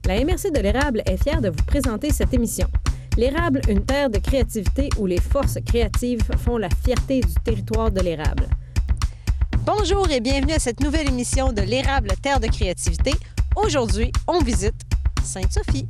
La MRC de l'Érable est fière de vous présenter cette émission. L'Érable, une terre de créativité où les forces créatives font la fierté du territoire de l'Érable. Bonjour et bienvenue à cette nouvelle émission de l'Érable, terre de créativité. Aujourd'hui, on visite Sainte-Sophie.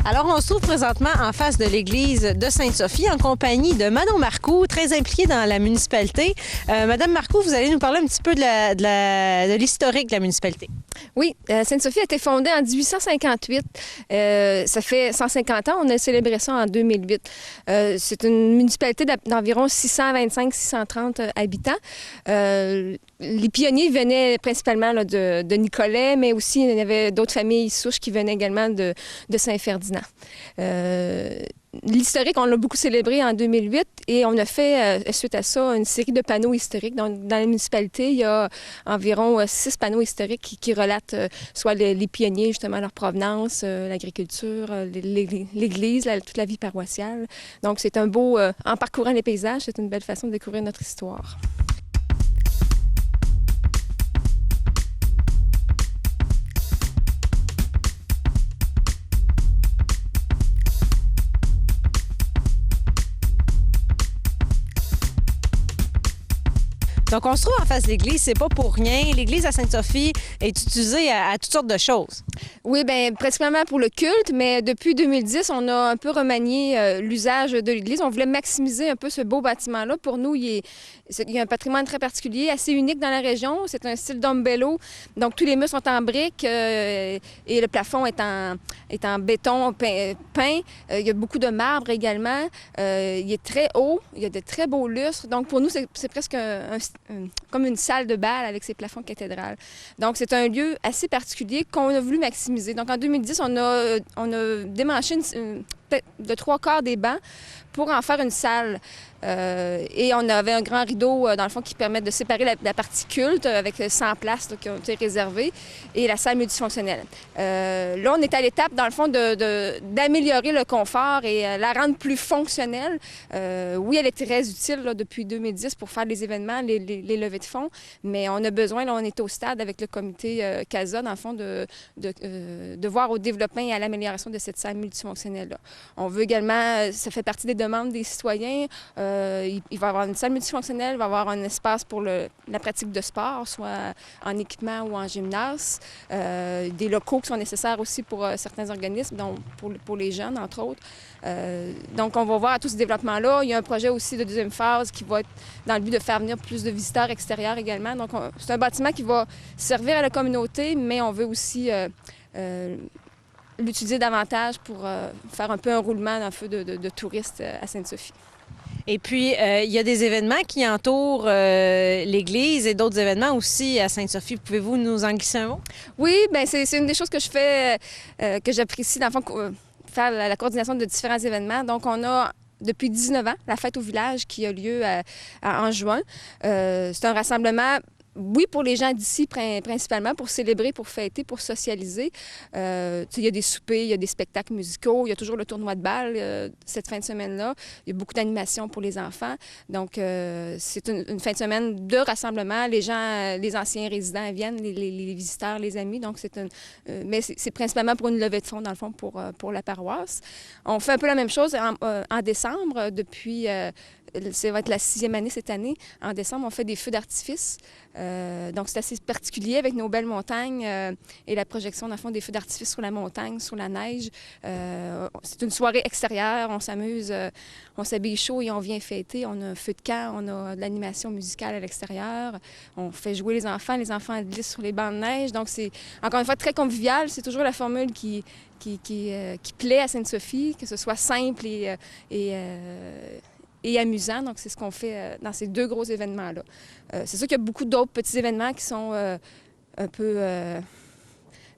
Alors, on se trouve présentement en face de l'église de Sainte-Sophie en compagnie de Manon Marcoux, très impliquée dans la municipalité. Madame Marcoux, vous allez nous parler un petit peu de l'historique de la municipalité. Oui, Sainte-Sophie a été fondée en 1858. Ça fait 150 ans. On a célébré ça en 2008. C'est une municipalité d'environ 625-630 habitants. Les pionniers venaient principalement là, de Nicolet, mais aussi il y avait d'autres familles souches qui venaient également de Saint-Ferdinand. L'historique, on l'a beaucoup célébré en 2008 et on a fait, suite à ça, une série de panneaux historiques. Dans la municipalité, il y a environ 6 panneaux historiques qui relatent soit les pionniers, justement, leur provenance, l'agriculture, l'église, toute la vie paroissiale. Donc, c'est un beau... en parcourant les paysages, c'est une belle façon de découvrir notre histoire. Donc, on se trouve en face de l'église, c'est pas pour rien. L'église à Sainte-Sophie est utilisée à toutes sortes de choses. Oui, bien, principalement pour le culte, mais depuis 2010, on a un peu remanié l'usage de l'église. On voulait maximiser un peu ce beau bâtiment-là. Pour nous, il y a un patrimoine très particulier, assez unique dans la région. C'est un style d'ombello. Donc, tous les murs sont en briques et le plafond est en béton peint. Il y a beaucoup de marbre également. Il est très haut. Il y a de très beaux lustres. Donc, pour nous, c'est presque comme une salle de bal avec ses plafonds cathédrales. Donc, c'est un lieu assez particulier qu'on a voulu maximiser. Donc, en 2010, on a démanché de 3/4 des bancs pour en faire une salle. Et on avait un grand rideau, dans le fond, qui permet de séparer la partie culte avec 100 places là, qui ont été réservées et la salle multifonctionnelle. Là, on est à l'étape, dans le fond, d'améliorer le confort et la rendre plus fonctionnelle. Oui, elle est très utile là, depuis 2010 pour faire les événements, les levées de fonds, mais on a besoin, là, on est au stade avec le comité CASA, dans le fond, de voir au développement et à l'amélioration de cette salle multifonctionnelle-là. On veut également, ça fait partie des demandes des citoyens, il va y avoir une salle multifonctionnelle, il va y avoir un espace pour la pratique de sport, soit en équipement ou en gymnase. Des locaux qui sont nécessaires aussi pour certains organismes, donc pour les jeunes, entre autres. Donc, on va voir tout ce développement-là. Il y a un projet aussi de deuxième phase qui va être dans le but de faire venir plus de visiteurs extérieurs également. Donc, c'est un bâtiment qui va servir à la communauté, mais on veut aussi l'utiliser davantage pour faire un peu un roulement d'un feu de touristes à Sainte-Sophie. Et puis, il y a des événements qui entourent l'église et d'autres événements aussi à Sainte-Sophie. Pouvez-vous nous en glisser un mot? Oui, bien, c'est une des choses que je fais, que j'apprécie, dans le fond, faire la coordination de différents événements. Donc, on a depuis 19 ans la fête au village qui a lieu en juin. C'est un rassemblement... Oui, pour les gens d'ici, principalement, pour célébrer, pour fêter, pour socialiser. Il y a des soupers, il y a des spectacles musicaux, il y a toujours le tournoi de balle cette fin de semaine-là. Il y a beaucoup d'animations pour les enfants. Donc, c'est une fin de semaine de rassemblement. Les gens, les anciens résidents viennent, les visiteurs, les amis. Donc, mais c'est principalement pour une levée de fonds, dans le fond, pour la paroisse. On fait un peu la même chose en décembre, depuis... ça va être la 6e année cette année. En décembre, on fait des feux d'artifice. Donc, c'est assez particulier avec nos belles montagnes et la projection, dans le fond, des feux d'artifice sur la montagne, sur la neige. C'est une soirée extérieure. On s'amuse, on s'habille chaud et on vient fêter. On a un feu de camp, on a de l'animation musicale à l'extérieur. On fait jouer les enfants glissent sur les bancs de neige. Donc, c'est encore une fois très convivial. C'est toujours la formule qui plaît à Sainte-Sophie, que ce soit simple et et amusant. Donc, c'est ce qu'on fait dans ces 2 gros événements-là. C'est sûr qu'il y a beaucoup d'autres petits événements qui sont un peu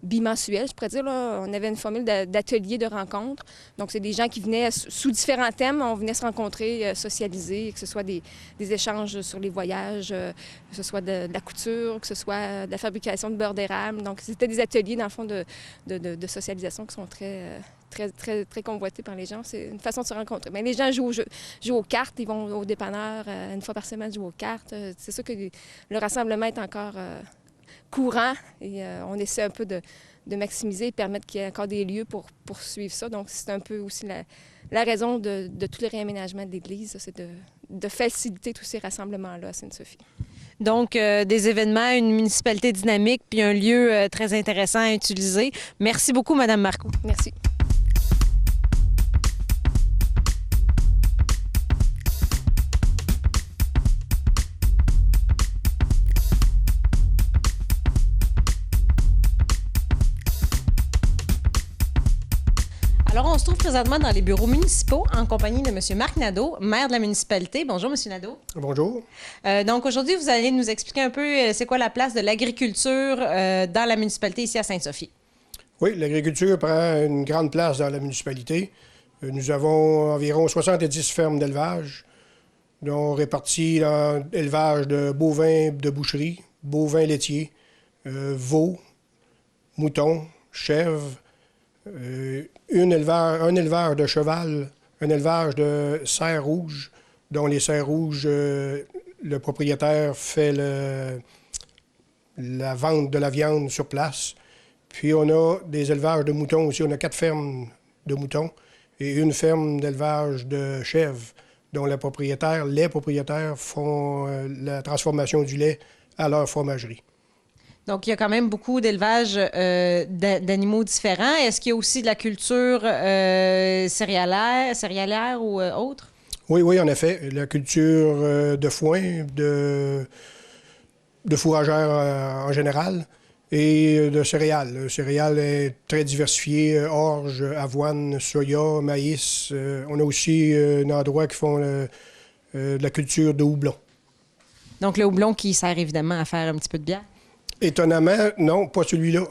bimensuels, je pourrais dire. Là. On avait une formule d'ateliers, de rencontres. Donc, c'est des gens qui venaient sous différents thèmes. On venait se rencontrer, socialiser, que ce soit des échanges sur les voyages, que ce soit de la couture, que ce soit de la fabrication de beurre d'érable. Donc, c'était des ateliers, dans le fond, de socialisation qui sont très convoités par les gens. C'est une façon de se rencontrer. Mais les gens jouent aux cartes. Ils vont au dépanneur une fois par semaine jouer aux cartes. C'est sûr que le rassemblement est encore courant et on essaie un peu de maximiser et permettre qu'il y ait encore des lieux pour poursuivre ça. Donc, c'est un peu aussi la raison de tous les réaménagements de l'Église, c'est de faciliter tous ces rassemblements-là à Sainte-Sophie. Donc, des événements, une municipalité dynamique puis un lieu très intéressant à utiliser. Merci beaucoup, Mme Marcoux. Merci. Alors, on se trouve présentement dans les bureaux municipaux en compagnie de M. Marc Nadeau, maire de la municipalité. Bonjour, M. Nadeau. Bonjour. Donc, aujourd'hui, vous allez nous expliquer un peu c'est quoi la place de l'agriculture dans la municipalité ici à Sainte-Sophie. Oui, l'agriculture prend une grande place dans la municipalité. Nous avons environ 70 fermes d'élevage, dont réparties dans élevage de bovins de boucherie, bovins laitiers, veaux, moutons, chèvres, un élevage de cheval, un élevage de cerfs rouges, dont les cerfs rouges, le propriétaire fait la vente de la viande sur place. Puis on a des élevages de moutons aussi. On a 4 fermes de moutons et une ferme d'élevage de chèvres, dont les propriétaires font la transformation du lait à leur fromagerie. Donc, il y a quand même beaucoup d'élevage d'animaux différents. Est-ce qu'il y a aussi de la culture céréalière ou autre? Oui, en effet. La culture de foin, de fourragères en général et de céréales. Le céréal est très diversifié, orge, avoine, soya, maïs. On a aussi un endroit qui font de la culture de houblon. Donc, le houblon qui sert évidemment à faire un petit peu de bière? Étonnamment, non, pas celui-là.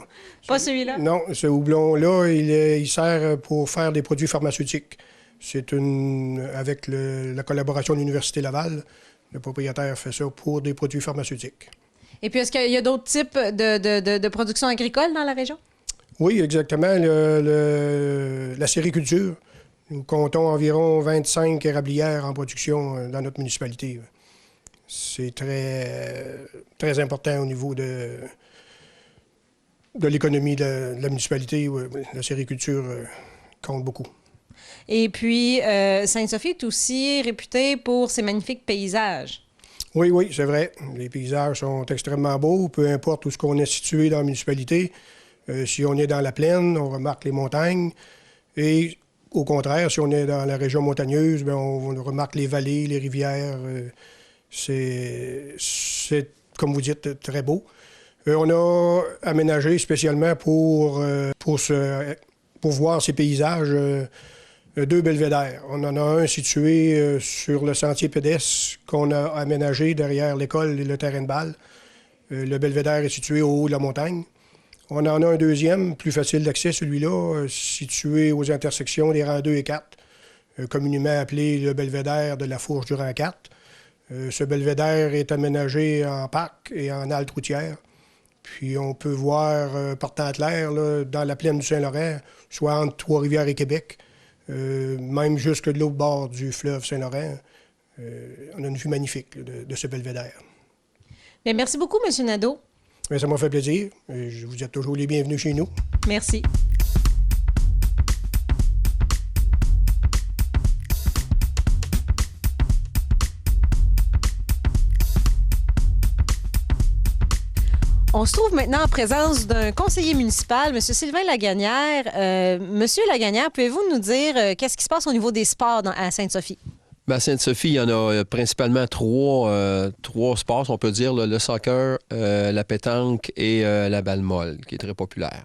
Pas celui-là? Non, ce houblon-là, il sert pour faire des produits pharmaceutiques. C'est avec la collaboration de l'Université Laval, le propriétaire fait ça pour des produits pharmaceutiques. Et puis, est-ce qu'il y a d'autres types de production agricole dans la région? Oui, exactement. La sériculture. Nous comptons environ 25 érablières en production dans notre municipalité. C'est très important au niveau de l'économie de la municipalité. La sériculture compte beaucoup. Et puis, Sainte-Sophie est aussi réputée pour ses magnifiques paysages. Oui, c'est vrai. Les paysages sont extrêmement beaux, peu importe où on est situé dans la municipalité. Si on est dans la plaine, on remarque les montagnes. Et au contraire, si on est dans la région montagneuse, bien, on remarque les vallées, les rivières. C'est, comme vous dites, très beau. On a aménagé spécialement pour voir ces paysages 2 belvédères. On en a un situé sur le sentier pédestre qu'on a aménagé derrière l'école et le terrain de balle. Le belvédère est situé au haut de la montagne. On en a un deuxième, plus facile d'accès, celui-là, situé aux intersections des rangs 2 et 4, communément appelé le belvédère de la Fourche du rang 4. Ce belvédère est aménagé en parc et en halte routière. Puis on peut voir, partant à l'air, dans la plaine du Saint-Laurent, soit entre Trois-Rivières et Québec, même jusque de l'autre bord du fleuve Saint-Laurent. On a une vue magnifique de ce belvédère. Bien, merci beaucoup, M. Nadeau. Bien, ça m'a fait plaisir. Je vous êtes toujours les bienvenus chez nous. Merci. On se trouve maintenant en présence d'un conseiller municipal, M. Sylvain Lagagnère. Monsieur Lagagnère, pouvez-vous nous dire qu'est-ce qui se passe au niveau des sports à Sainte-Sophie? Bien, à Sainte-Sophie, il y en a principalement trois sports, on peut dire, le soccer, la pétanque et la balle molle, qui est très populaire.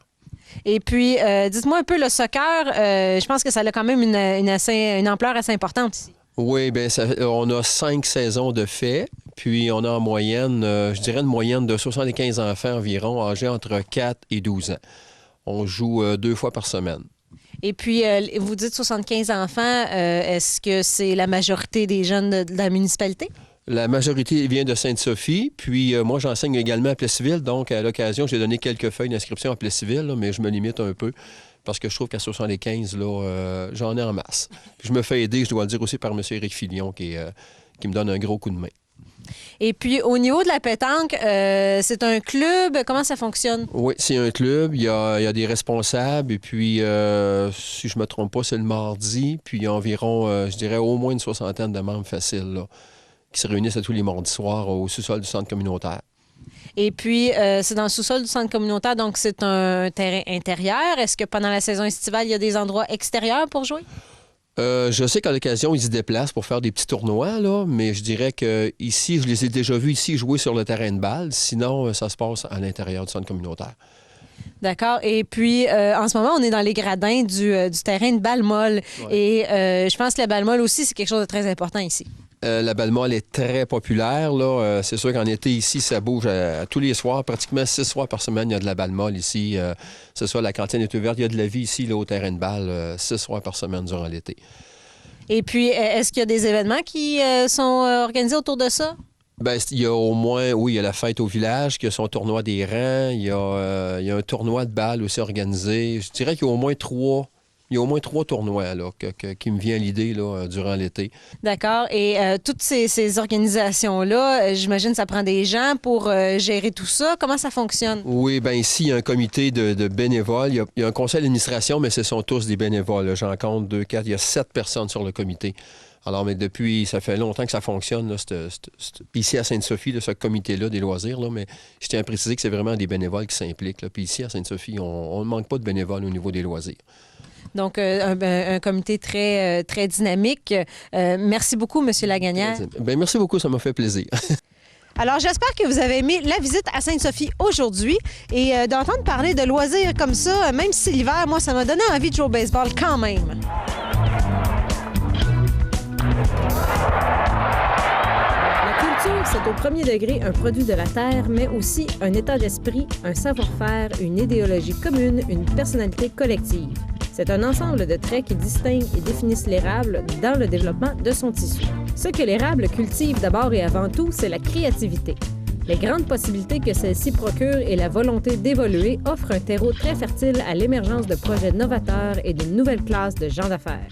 Et puis, dites-moi un peu, le soccer, je pense que ça a quand même une ampleur assez importante ici. Oui, bien, on a 5 saisons de fait, puis on a en moyenne, je dirais une moyenne de 75 enfants environ, âgés entre 4 et 12 ans. On joue 2 fois par semaine. Et puis, vous dites 75 enfants. Est-ce que c'est la majorité des jeunes de la municipalité? La majorité vient de Sainte-Sophie, puis moi, j'enseigne également à Plessisville, donc à l'occasion, j'ai donné quelques feuilles d'inscription à Plessisville, là, mais je me limite un peu parce que je trouve qu'à 75, là, j'en ai en masse. Puis je me fais aider, je dois le dire aussi, par M. Éric Filion, qui me donne un gros coup de main. Et puis, au niveau de la pétanque, c'est un club. Comment ça fonctionne? Oui, c'est un club. Il y a des responsables. Et puis, si je ne me trompe pas, c'est le mardi. Puis, il y a environ, je dirais, au moins une 60aine de membres faciles là, qui se réunissent à tous les mardis soirs au sous-sol du centre communautaire. Et puis, c'est dans le sous-sol du centre communautaire, donc c'est un terrain intérieur. Est-ce que pendant la saison estivale, il y a des endroits extérieurs pour jouer? Je sais qu'à l'occasion, ils se déplacent pour faire des petits tournois, là, mais je dirais que ici, je les ai déjà vus ici jouer sur le terrain de balle. Sinon, ça se passe à l'intérieur du centre communautaire. D'accord. Et puis, en ce moment, on est dans les gradins du terrain de balle molle. Ouais. Et je pense que la balle molle aussi, c'est quelque chose de très important ici. La balle molle est très populaire. Là. C'est sûr qu'en été, ici, ça bouge tous les soirs. Pratiquement 6 soirs par semaine, il y a de la balle molle ici. C'est ça, la cantine est ouverte. Il y a de la vie ici, là, au terrain de balle, 6 soirs par semaine durant l'été. Et puis, est-ce qu'il y a des événements qui sont organisés autour de ça? Bien, il y a au moins, oui, il y a la fête au village, qui a son tournoi des rangs. Il y a un tournoi de balle aussi organisé. Je dirais qu'il y a au moins 3... Il y a au moins 3 tournois là, qui me vient à l'idée là, durant l'été. D'accord. Et toutes ces organisations-là, j'imagine que ça prend des gens pour gérer tout ça. Comment ça fonctionne? Oui, bien ici, il y a un comité de bénévoles. Il y a un conseil d'administration, mais ce sont tous des bénévoles. Là. J'en compte 2, 4. Il y a 7 personnes sur le comité. Alors, mais depuis, ça fait longtemps que ça fonctionne. Là, puis ici, à Sainte-Sophie, là, ce comité-là des loisirs, là, mais je tiens à préciser que c'est vraiment des bénévoles qui s'impliquent. Là. Puis ici, à Sainte-Sophie, on ne manque pas de bénévoles au niveau des loisirs. Donc, un comité très, très dynamique. Merci beaucoup, M. Lagagnaire. Bien, merci beaucoup, ça m'a fait plaisir. Alors, j'espère que vous avez aimé la visite à Sainte-Sophie aujourd'hui et d'entendre parler de loisirs comme ça, même si c'est l'hiver, moi, ça m'a donné envie de jouer au baseball quand même. C'est au premier degré un produit de la terre, mais aussi un état d'esprit, un savoir-faire, une idéologie commune, une personnalité collective. C'est un ensemble de traits qui distinguent et définissent l'érable dans le développement de son tissu. Ce que l'érable cultive d'abord et avant tout, c'est la créativité. Les grandes possibilités que celle-ci procure et la volonté d'évoluer offrent un terreau très fertile à l'émergence de projets novateurs et d'une nouvelle classe de gens d'affaires.